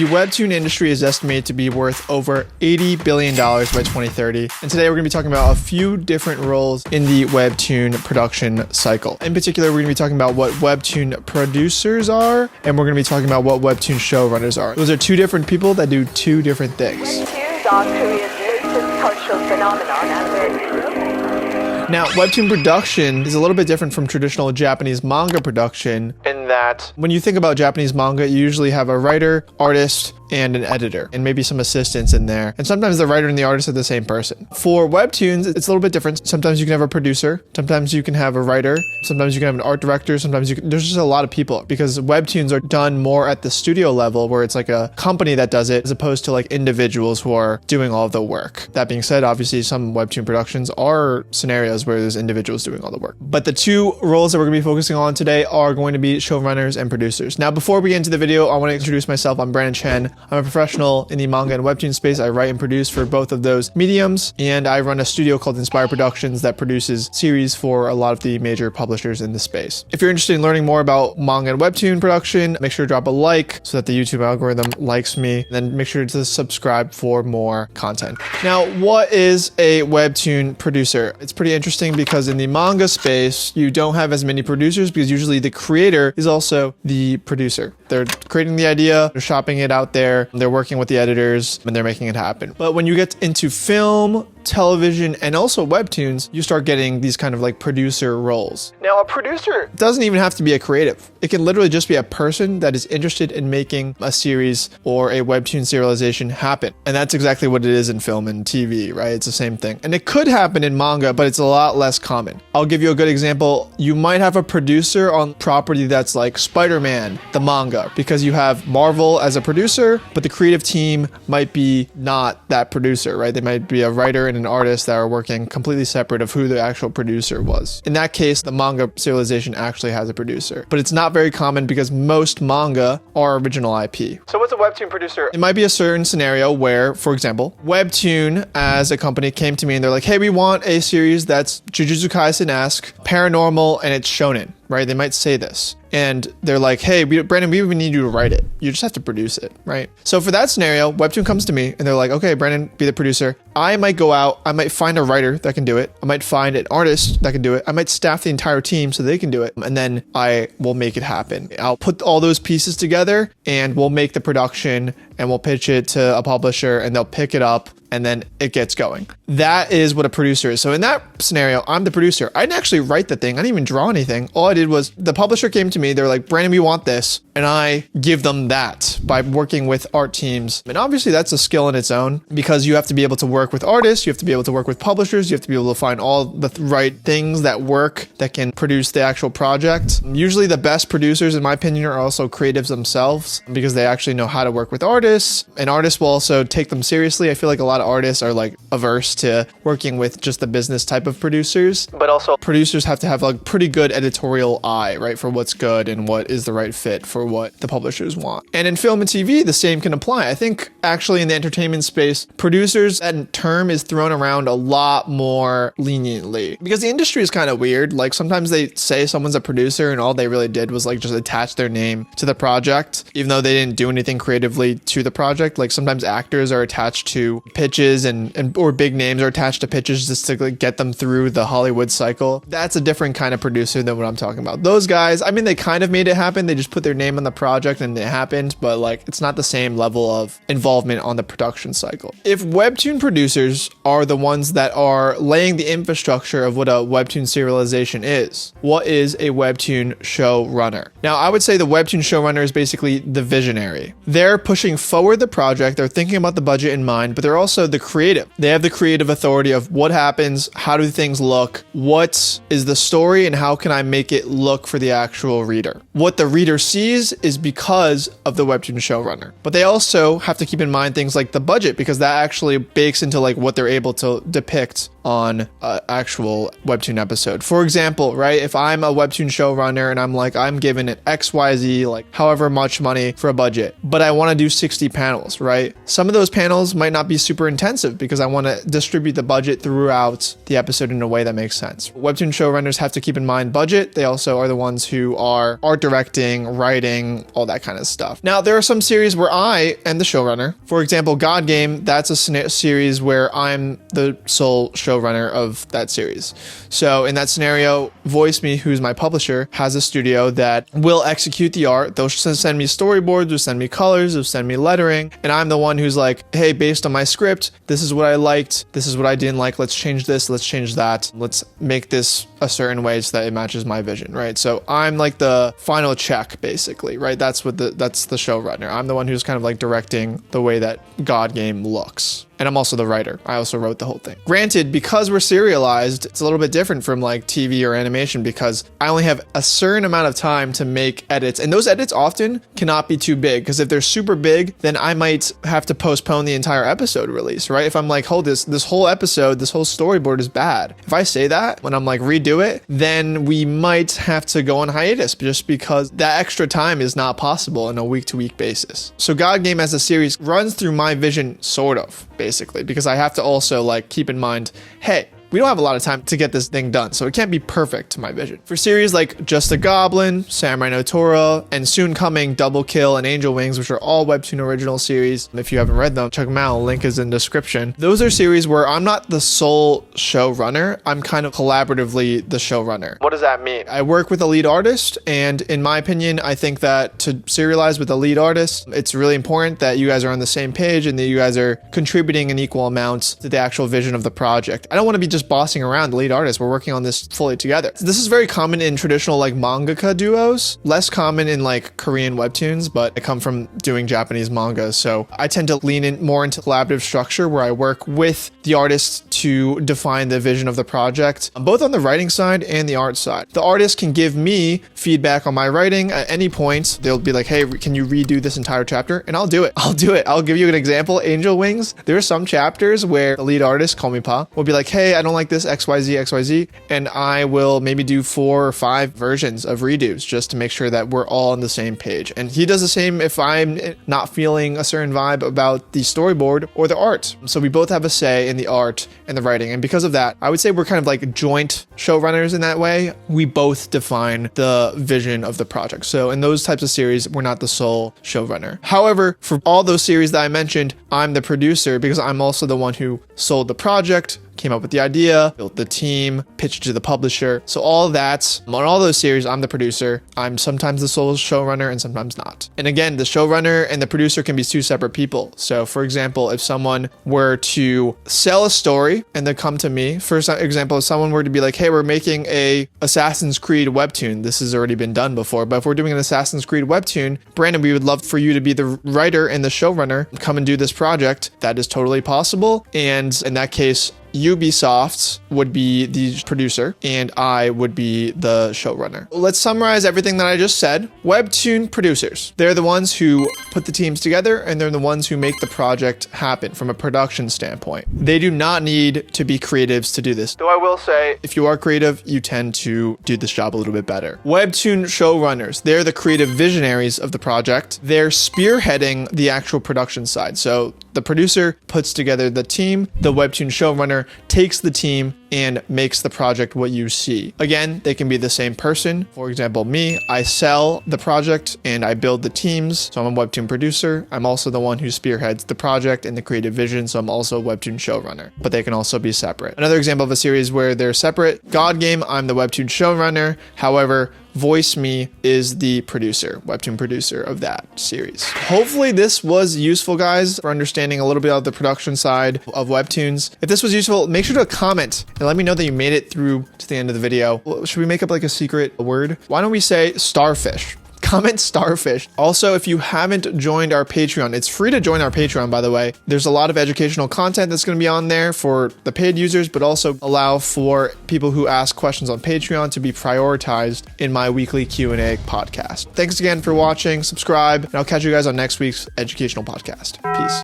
The Webtoon industry is estimated to be worth over $80 billion by 2030. And today we're going to be talking about a few different roles in the Webtoon production cycle. In particular, we're going to be talking about what Webtoon producers are, and we're going to be talking about what Webtoon showrunners are. Those are two different people that do two different things. Webtoons are Korea's latest cultural phenomenon, and now, Webtoon production is a little bit different from traditional Japanese manga production in that when you think about Japanese manga, you usually have a writer, artist, and an editor, and maybe some assistants in there. And sometimes the writer and the artist are the same person. For Webtoons, it's a little bit different. Sometimes you can have a producer, sometimes you can have a writer, sometimes you can have an art director, there's just a lot of people because Webtoons are done more at the studio level where it's like a company that does it as opposed to like individuals who are doing all of the work. That being said, obviously some Webtoon productions are scenarios where there's individuals doing all the work. But the two roles that we're gonna be focusing on today are going to be showrunners and producers. Now, before we get into the video, I wanna introduce myself. I'm Brandon Chen. I'm a professional in the manga and Webtoon space. I write and produce for both of those mediums, and I run a studio called Inspire Productions that produces series for a lot of the major publishers in the space. If you're interested in learning more about manga and Webtoon production, make sure to drop a like so that the YouTube algorithm likes me, and then make sure to subscribe for more content. Now, what is a Webtoon producer? It's pretty interesting because in the manga space, you don't have as many producers because usually the creator is also the producer. They're creating the idea, they're shopping it out there, they're working with the editors, and they're making it happen. But when you get into film, television, and also Webtoons, you start getting these kind of like producer roles. Now, a producer doesn't even have to be a creative. It can literally just be a person that is interested in making a series or a Webtoon serialization happen. And that's exactly what it is in film and TV, right? It's the same thing. And it could happen in manga, but it's a lot less common. I'll give you a good example. You might have a producer on property that's like Spider-Man, the manga, because you have Marvel as a producer, but the creative team might be not that producer, right? They might be a writer and an artist that are working completely separate of who the actual producer was. In that case, the manga serialization actually has a producer, but it's not very common because most manga are original IP. So what's a Webtoon producer? It might be a certain scenario where, for example, Webtoon as a company came to me and they're like, hey, we want a series that's Jujutsu Kaisen-esque, paranormal, and it's shonen, right? They might say this. And they're like, hey, Brandon, we even need you to write it. You just have to produce it, right? So for that scenario, Webtoon comes to me and they're like, okay, Brandon, be the producer. I might go out, I might find a writer that can do it. I might find an artist that can do it. I might staff the entire team so they can do it. And then I will make it happen. I'll put all those pieces together and we'll make the production and we'll pitch it to a publisher and they'll pick it up and then it gets going. That is what a producer is. So in that scenario, I'm the producer. I didn't actually write the thing. I didn't even draw anything. All I did was the publisher came to me. They're like, Brandon, we want this. And I give them that by working with art teams. And obviously that's a skill in its own because you have to be able to work with artists. You have to be able to work with publishers. You have to be able to find all the right things that work that can produce the actual project. Usually the best producers, in my opinion, are also creatives themselves because they actually know how to work with artists, and artists will also take them seriously. I feel like a lot of artists are like averse to working with just the business type of producers, but also producers have to have like pretty good editorial eye, right, for what's good and what is the right fit for what the publishers want. And in film and TV, the same can apply. I think actually in the entertainment space, producers, that term is thrown around a lot more leniently because the industry is kind of weird. Like sometimes they say someone's a producer and all they really did was like just attach their name to the project, even though they didn't do anything creatively to the project. Like sometimes actors are attached to pitches and or big names are attached to pitches just to like get them through the Hollywood cycle. That's a different kind of producer than what I'm talking about. Those guys, I mean, they kind of made it happen. They just put their name on the project and it happened, but like it's not the same level of involvement on the production cycle. If Webtoon producers are the ones that are laying the infrastructure of what a Webtoon serialization is, what is a Webtoon showrunner? Now, I would say the Webtoon showrunner is basically the visionary. They're pushing forward the project. They're thinking about the budget in mind, but they're also the creative. They have the creative authority of what happens, how do things look, what is the story, and how can I make it look for the actual reader. What the reader sees is because of the Webtoon showrunner. But they also have to keep in mind things like the budget because that actually bakes into like what they're able to depict on an actual Webtoon episode. For example, right, if I'm a Webtoon showrunner and I'm like, I'm giving it XYZ, like however much money for a budget, but I want to do 60 panels, right? Some of those panels might not be super intensive because I want to distribute the budget throughout the episode in a way that makes sense. Webtoon showrunners have to keep in mind budget. They also are the ones who are art directing, writing, all that kind of stuff. Now, there are some series where I am the showrunner. For example, God Game, that's a series where I'm the sole showrunner of that series. So in that scenario, Voice Me, who's my publisher, has a studio that will execute the art. They'll send me storyboards, they'll send me colors, they'll send me lettering, and I'm the one who's like, hey, based on my script, this is what I liked, this is what I didn't like, let's change this, let's change that, let's make this a certain way so that it matches my vision, right? So I'm like the final check, basically, right? That's the showrunner. I'm the one who's kind of like directing the way that God Game looks. And I'm also the writer. I also wrote the whole thing. Granted, because we're serialized, it's a little bit different from like TV or animation because I only have a certain amount of time to make edits. And those edits often cannot be too big because if they're super big, then I might have to postpone the entire episode release, right? If I'm like, hold this whole episode, this whole storyboard is bad. If I say that when I'm like redo it, then we might have to go on hiatus just because that extra time is not possible on a week-to-week basis. So God Game as a series runs through my vision, sort of, basically, because I have to also like keep in mind, hey, we don't have a lot of time to get this thing done, so it can't be perfect to my vision. For series like Just a Goblin, Samurai no Tora, and soon coming Double Kill and Angel Wings, which are all Webtoon original series. If you haven't read them, check them out. Link is in the description. Those are series where I'm not the sole showrunner. I'm kind of collaboratively the showrunner. What does that mean? I work with a lead artist, and in my opinion, I think that to serialize with a lead artist, it's really important that you guys are on the same page and that you guys are contributing an equal amount to the actual vision of the project. I don't want to be just bossing around the lead artist. We're working on this fully together. This is very common in traditional like mangaka duos, less common in like Korean webtoons, but I come from doing Japanese manga, so I tend to lean in more into collaborative structure where I work with the artist to define the vision of the project, both on the writing side and the art side. The artist can give me feedback on my writing at any point. They'll be like, hey, can you redo this entire chapter? And I'll do it. I'll give you an example. Angel Wings, there are some chapters where the lead artist, Komipa, will be like, hey, I don't like this XYZ, and I will maybe do 4 or 5 versions of redos just to make sure that we're all on the same page. And he does the same if I'm not feeling a certain vibe about the storyboard or the art. So we both have a say in the art and the writing. And because of that, I would say we're kind of like joint showrunners in that way. We both define the vision of the project. So in those types of series, we're not the sole showrunner. However, for all those series that I mentioned, I'm the producer because I'm also the one who sold the project, came up with the idea, built the team, pitched to the publisher. So all of that, on all those series, I'm the producer. I'm sometimes the sole showrunner and sometimes not. And again, the showrunner and the producer can be 2 separate people. So for example, if someone were to sell a story and then come to me, for example, if someone were to be like, hey, we're making a Assassin's Creed webtoon. This has already been done before, but if we're doing an Assassin's Creed webtoon, Brandon, we would love for you to be the writer and the showrunner, come and do this project. That is totally possible. And in that case, Ubisoft would be the producer and I would be the showrunner. Let's summarize everything that I just said. Webtoon producers, they're the ones who put the teams together and they're the ones who make the project happen from a production standpoint. They do not need to be creatives to do this. Though I will say, if you are creative, you tend to do this job a little bit better. Webtoon showrunners, they're the creative visionaries of the project. They're spearheading the actual production side. So the producer puts together the team, the Webtoon showrunner takes the team and makes the project what you see. Again, they can be the same person. For example, me, I sell the project and I build the teams. So I'm a Webtoon producer. I'm also the one who spearheads the project and the creative vision. So I'm also a Webtoon showrunner, but they can also be separate. Another example of a series where they're separate, God Game, I'm the Webtoon showrunner. However, Voice Me is the producer, Webtoon producer of that series. Hopefully this was useful, guys, for understanding a little bit of the production side of Webtoons. If this was useful, make sure to comment and let me know that you made it through to the end of the video. Should we make up like a secret word? Why don't we say starfish? Comment starfish. Also, if you haven't joined our Patreon, it's free to join our Patreon, by the way. There's a lot of educational content that's going to be on there for the paid users, but also allow for people who ask questions on Patreon to be prioritized in my weekly Q&A podcast. Thanks again for watching. Subscribe, and I'll catch you guys on next week's educational podcast. Peace.